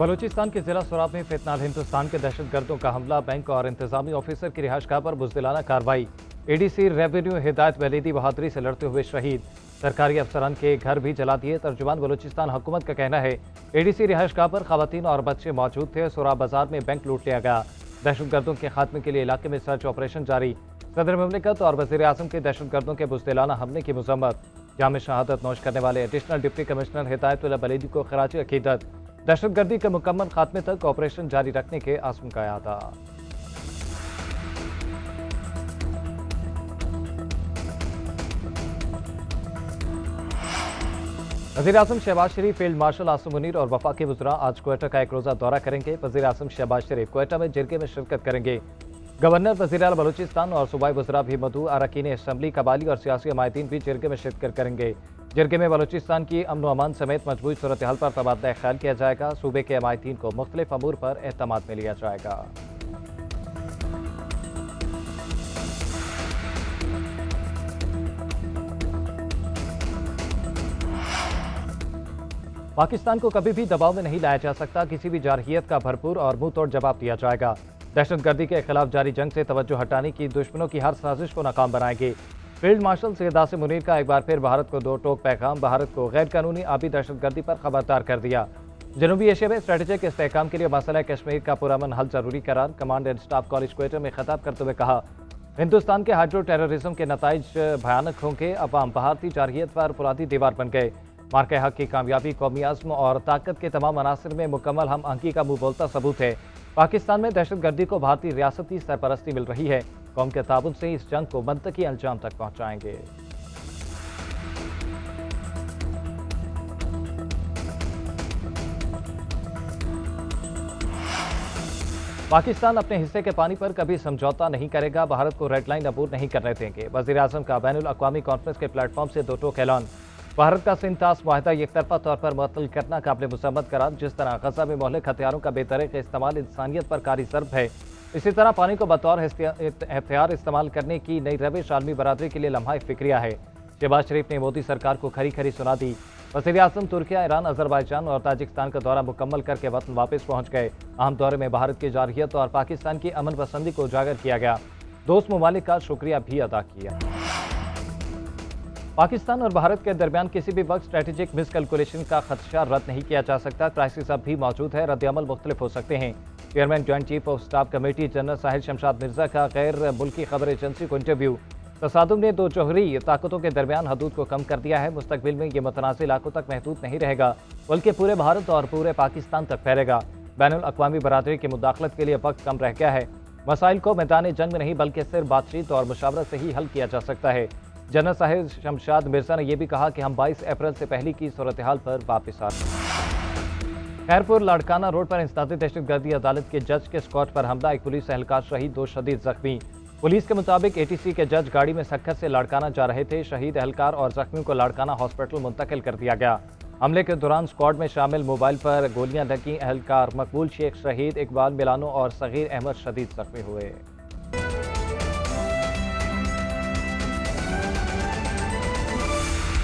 बलूचिस्तान के जिला सोराब में फितनाल हिंदुस्तान के दहशतगर्दों का हमला, बैंक और इंतजामी ऑफिसर की रिहाइशगाह पर बुजदिलाना कार्रवाई। एडीसी रेवेन्यू हिदायत वलीदी बहादुरी से लड़ते हुए शहीद, सरकारी अफसरान के घर भी जला दिए। तर्जुमान बलूचिस्तान हुकूमत का कहना है एडीसी रिहाइशगाह पर खवातीन और बच्चे मौजूद थे। सोराब बाजार में बैंक लूट लिया गया। दहशतगर्दों के खात्मे के लिए इलाके में सर्च ऑपरेशन जारी। सदर मुमलिकत और वज़ीर आज़म के दहशतगर्दों के बुजदिलाना हमले की मजम्मत। जाम शहादत नोश करने वाले एडिशनल डिप्टी कमिश्नर हिदायत वलीदी को खराज अकीदत। दहशतगर्दी के मुकम्मल खात्मे तक ऑपरेशन जारी रखने के आज़म का अदा। वज़ीर आज़म शहबाज शरीफ, फील्ड मार्शल आसिम मुनीर और वफाकी वज़रा आज क्वेटा का एक रोज़ा दौरा करेंगे। वज़ीर आज़म शहबाज शरीफ क्वेटा में जिरगे में शिरकत करेंगे। गवर्नर, वज़ीर आला बलूचिस्तान और सूबाई वज़रा भी मदऊ, अरकान असम्बली, कबाली और सियासी हमायतीन भी जिरगे में शिरकत करेंगे। जिरगे में बलूचिस्तान की अमन व अमान समेत मजबूत सूरत हाल पर तबादला ख्याल किया जाएगा। सूबे के हमायतीन को मुख्तलिफ अमूर पर एहतमाद में लिया जाएगा। पाकिस्तान को कभी भी दबाव में नहीं लाया जा सकता। किसी भी जारहियत का भरपूर और मुंह तोड़ जवाब दिया जाएगा। दहशतगर्दी के खिलाफ जारी जंग से तवज्जो हटाने की दुश्मनों की हर साजिश को नाकाम बनाएंगे। फील्ड मार्शल सैयद आसिम मुनीर का एक बार फिर भारत को दो टोक पैगाम। भारत को गैर कानूनी आबी दहशतगर्दी पर खबरदार कर दिया। जनूबी एशिया में स्ट्रेटेजिक इस्तेहकाम के लिए मसला कश्मीर का पुरअमन हल जरूरी करार। Command and staff college Quetta में खिताब करते हुए कहा, हिंदुस्तान के हाइड्रो टेररिज्म के नताइज भयानक होंगे। अवाम भारतीय जारहियत पर पुरानी दीवार बन गए। मार्के हक की कामयाबी कौमी आज़म और ताकत के तमाम अनासर में मुकम्मल हम आहंगी का मुंह बोलता सबूत है। पाकिस्तान में दहशतगर्दी को भारतीय रियासती सरपरस्ती मिल रही है। कौम के ताबुन से इस जंग को मंतकी अंजाम तक पहुंचाएंगे। पाकिस्तान अपने हिस्से के पानी पर कभी समझौता नहीं करेगा। भारत को रेड लाइन अबूर नहीं करने देंगे। वज़ीर आज़म का बैनुल अक़वामी कॉन्फ्रेंस के प्लेटफॉर्म से दो टोक ऐलान। भारत का सिंतास मुआहदा एकतरफा तौर पर मुअत्तल करना काबिल मुसम्मत करार। जिस तरह गजा में मोहलिक हथियारों का बेतरक इस्तेमाल इंसानियत पर कारी ज़र्ब है, इसी तरह पानी को बतौर हथियार इस्तेमाल करने की नई रविश आलमी बरादरी के लिए लम्हा फिक्रिया है। शहबाज शरीफ ने मोदी सरकार को खरी खरी सुना दी। वज़ीर आज़म तुर्किया, ईरान, अजरबैजान और ताजिकिस्तान का दौरा मुकम्मल करके वतन वापस पहुंच गए। अहम दौरे में भारत की जारहियत और पाकिस्तान की अमन पसंदी को उजागर किया गया। दोस्त ममालिक का शुक्रिया भी अदा किया। पाकिस्तान और भारत के दरमियान किसी भी वक्त स्ट्रेटेजिक मिसकैलकुलेशन का खदशा रद्द नहीं किया जा सकता। क्राइसिस अब भी मौजूद है। रद्द-ए-अमल मुख्तलिफ हो सकते हैं। Chairman joint chief of staff committee general Sahil Shamshad Mirza का गैर मुल्की खबर एजेंसी को इंटरव्यू। तसादुम ने दो जौहरी ताकतों के दरमियान हदूद को कम कर दिया है। मुस्तकबिल में ये मुतनाज़ इलाकों तक महदूद नहीं रहेगा, बल्कि पूरे भारत और पूरे पाकिस्तान तक फैलेगा। बैनुल अक़वामी बरादरी की मुदाखलत के लिए वक्त कम रह गया है। मसाइल को मैदान जंग में नहीं बल्कि सिर्फ बातचीत और मुशावरत से ही हल किया जा सकता है। जनरल साहिल शमशाद मिर्जा ने यह भी कहा कि हम 22 अप्रैल से पहले की सूरत हाल पर वापस आ रहे हैं। खैरपुर लाड़काना रोड पर इंसदादी दहशतगर्दी अदालत के जज के स्कॉट पर हमला, एक पुलिस एहलकार शहीद, दो शदीद जख्मी। पुलिस के मुताबिक एटीसी के जज गाड़ी में सक्खत से लाड़काना जा रहे थे। शहीद एहलकार और जख्मियों को लाड़काना हॉस्पिटल मुंतकिल कर दिया गया। हमले के दौरान स्क्वाड में शामिल मोबाइल पर गोलियां लगी। एहलकार मकबूल शेख शहीद, इकबाल मिलानो और सगीर अहमद शदीद जख्मी हुए।